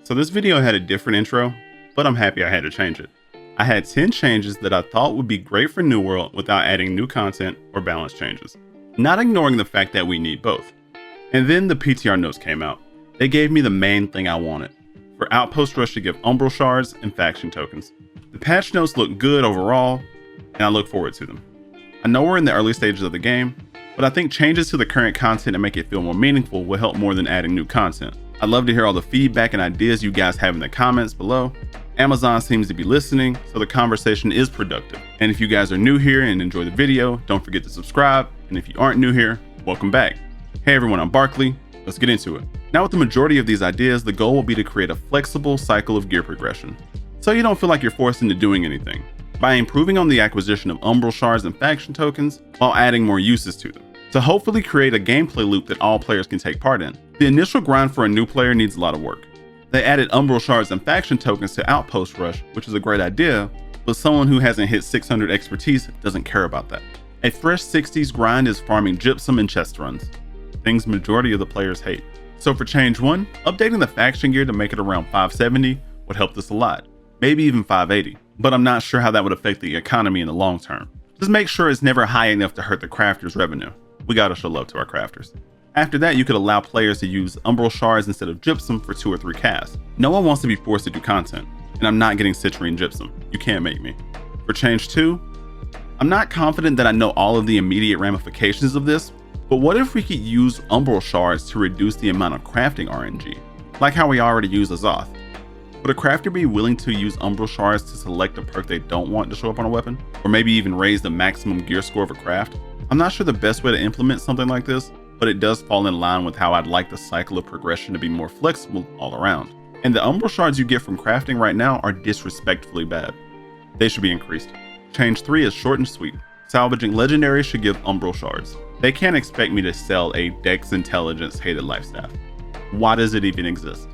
So this video had a different intro, but I'm happy I had to change it. I had 10 changes that I thought would be great for New World without adding new content or balance changes, not ignoring the fact that we need both. And then the PTR notes came out. They gave me the main thing I wanted, for Outpost Rush to give Umbral Shards and faction tokens. The patch notes look good overall, and I look forward to them. I know we're in the early stages of the game, but I think changes to the current content and make it feel more meaningful will help more than adding new content. I'd love to hear all the feedback and ideas you guys have in the comments below. Amazon seems to be listening, so the conversation is productive. And if you guys are new here and enjoy the video, don't forget to subscribe. And if you aren't new here, welcome back. Hey everyone, I'm Barkley. Let's get into it. Now with the majority of these ideas, the goal will be to create a flexible cycle of gear progression, so you don't feel like you're forced into doing anything, by improving on the acquisition of Umbral Shards and faction tokens while adding more uses to them, to hopefully create a gameplay loop that all players can take part in. The initial grind for a new player needs a lot of work. They added Umbral Shards and faction tokens to Outpost Rush, which is a great idea, but someone who hasn't hit 600 expertise doesn't care about that. A fresh 60s grind is farming gypsum and chest runs, things majority of the players hate. So for change 1, updating the faction gear to make it around 570 would help this a lot, maybe even 580, but I'm not sure how that would affect the economy in the long term. Just make sure it's never high enough to hurt the crafters' revenue. We gotta show love to our crafters. After that, you could allow players to use Umbral Shards instead of gypsum for 2 or 3 casts. No one wants to be forced to do content, and I'm not getting citrine gypsum. You can't make me. For change 2, I'm not confident that I know all of the immediate ramifications of this, but what if we could use Umbral Shards to reduce the amount of crafting RNG, like how we already use Azoth? Would a crafter be willing to use Umbral Shards to select a perk they don't want to show up on a weapon? Or maybe even raise the maximum gear score of a craft? I'm not sure the best way to implement something like this, but it does fall in line with how I'd like the cycle of progression to be more flexible all around. And the Umbral Shards you get from crafting right now are disrespectfully bad. They should be increased. Change 3 is short and sweet. Salvaging legendaries should give Umbral Shards. They can't expect me to sell a Dex Intelligence hated life staff. Why does it even exist?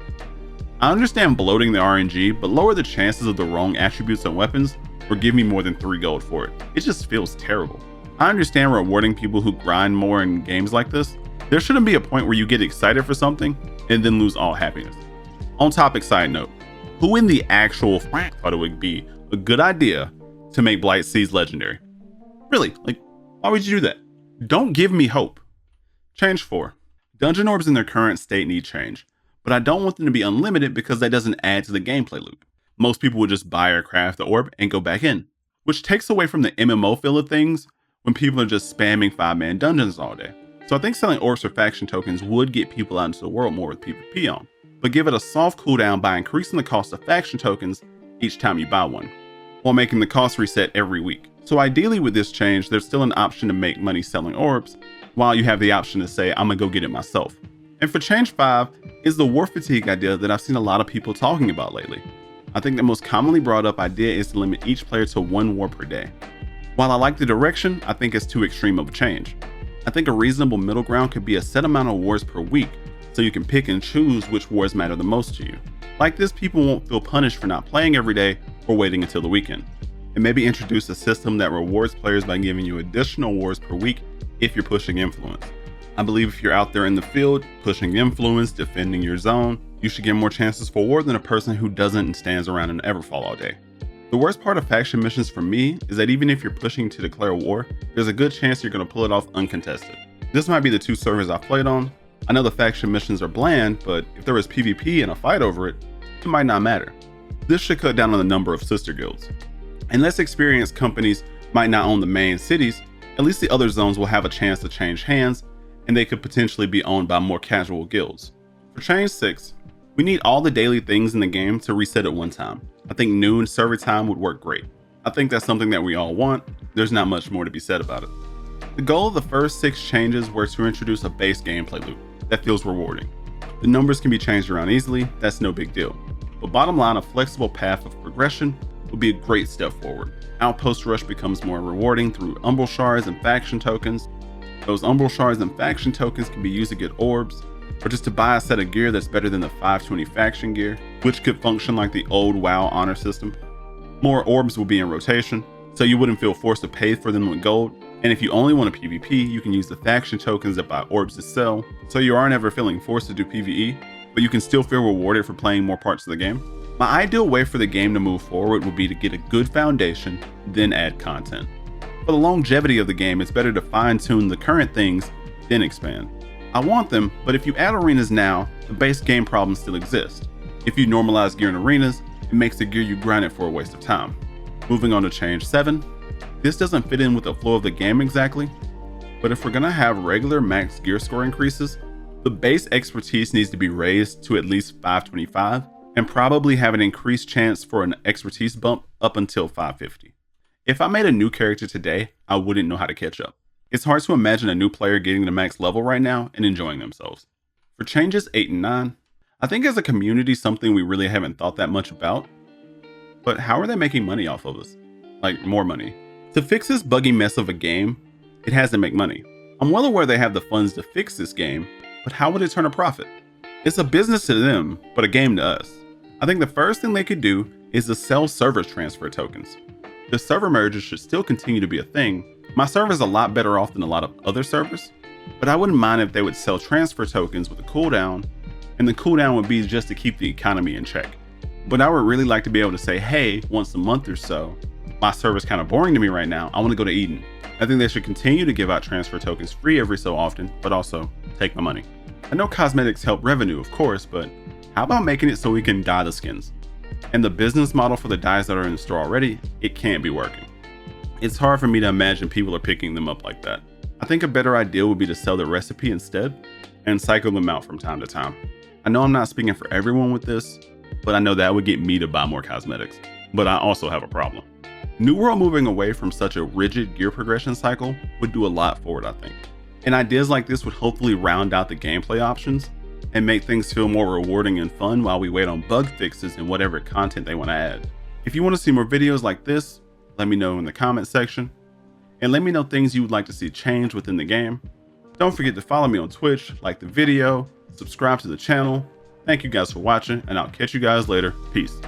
I understand bloating the RNG, but lower the chances of the wrong attributes on weapons, or give me more than 3 gold for it. It just feels terrible. I understand rewarding people who grind more in games like this. There shouldn't be a point where you get excited for something and then lose all happiness. On topic side note, who in the actual thought it would be a good idea to make Blight Seas legendary? Really, like, why would you do that? Don't give me hope. Change 4. Dungeon orbs in their current state need change, but I don't want them to be unlimited because that doesn't add to the gameplay loop. Most people would just buy or craft the orb and go back in, which takes away from the MMO feel of things when people are just spamming 5-man dungeons all day. So I think selling orbs for faction tokens would get people out into the world more with PvP on, but give it a soft cooldown by increasing the cost of faction tokens each time you buy one, while making the cost reset every week. So ideally with this change, there's still an option to make money selling orbs, while you have the option to say, I'm gonna go get it myself. And for change 5 is the war fatigue idea that I've seen a lot of people talking about lately. I think the most commonly brought up idea is to limit each player to 1 war per day. While I like the direction, I think it's too extreme of a change. I think a reasonable middle ground could be a set amount of wars per week, so you can pick and choose which wars matter the most to you. Like this, people won't feel punished for not playing every day or waiting until the weekend. And maybe introduce a system that rewards players by giving you additional wars per week if you're pushing influence. I believe if you're out there in the field, pushing influence, defending your zone, you should get more chances for war than a person who doesn't and stands around in Everfall all day. The worst part of faction missions for me is that even if you're pushing to declare war, there's a good chance you're going to pull it off uncontested. This might be the 2 servers I've played on. I know the faction missions are bland, but if there was PvP and a fight over it, it might not matter. This should cut down on the number of sister guilds. And less experienced companies might not own the main cities, at least the other zones will have a chance to change hands, and they could potentially be owned by more casual guilds. For change 6, we need all the daily things in the game to reset at one time. I think noon server time would work great. I think that's something that we all want. There's not much more to be said about it. The goal of the first 6 changes were to introduce a base gameplay loop that feels rewarding. The numbers can be changed around easily, that's no big deal. But bottom line, a flexible path of progression would be a great step forward. Outpost Rush becomes more rewarding through Umbral Shards and faction tokens. Those Umbral Shards and faction tokens can be used to get orbs, or just to buy a set of gear that's better than the 520 faction gear, which could function like the old WoW honor system. More orbs will be in rotation, so you wouldn't feel forced to pay for them with gold, and if you only want a PvP, you can use the faction tokens that buy orbs to sell, so you aren't ever feeling forced to do PvE, but you can still feel rewarded for playing more parts of the game. My ideal way for the game to move forward would be to get a good foundation, then add content. For the longevity of the game, it's better to fine-tune the current things, then expand. I want them, but if you add arenas now, the base game problems still exist. If you normalize gear in arenas, it makes the gear you grinded for a waste of time. Moving on to change 7. This doesn't fit in with the flow of the game exactly, but if we're gonna have regular max gear score increases, the base expertise needs to be raised to at least 525 and probably have an increased chance for an expertise bump up until 550. If I made a new character today, I wouldn't know how to catch up. It's hard to imagine a new player getting to max level right now and enjoying themselves. For changes 8 and 9, I think as a community something we really haven't thought that much about, but how are they making money off of us? Like more money. To fix this buggy mess of a game, it has to make money. I'm well aware they have the funds to fix this game, but how would it turn a profit? It's a business to them, but a game to us. I think the first thing they could do is to sell server transfer tokens. The server merges should still continue to be a thing. My server is a lot better off than a lot of other servers, but I wouldn't mind if they would sell transfer tokens with a cooldown, and the cooldown would be just to keep the economy in check. But I would really like to be able to say, hey, once a month or so, my server's kind of boring to me right now, I want to go to Eden. I think they should continue to give out transfer tokens free every so often, but also take my money. I know cosmetics help revenue, of course, but how about making it so we can dye the skins? And the business model for the dyes that are in the store already, it can't be working. It's hard for me to imagine people are picking them up like that. I think a better idea would be to sell the recipe instead and cycle them out from time to time. I know I'm not speaking for everyone with this, but I know that would get me to buy more cosmetics. But I also have a problem. New World moving away from such a rigid gear progression cycle would do a lot for it, I think. And ideas like this would hopefully round out the gameplay options and make things feel more rewarding and fun while we wait on bug fixes and whatever content they want to add. If you want to see more videos like this, let me know in the comment section, and let me know things you would like to see change within the game. Don't forget to follow me on Twitch, like the video, subscribe to the channel. Thank you guys for watching, and I'll catch you guys later. Peace.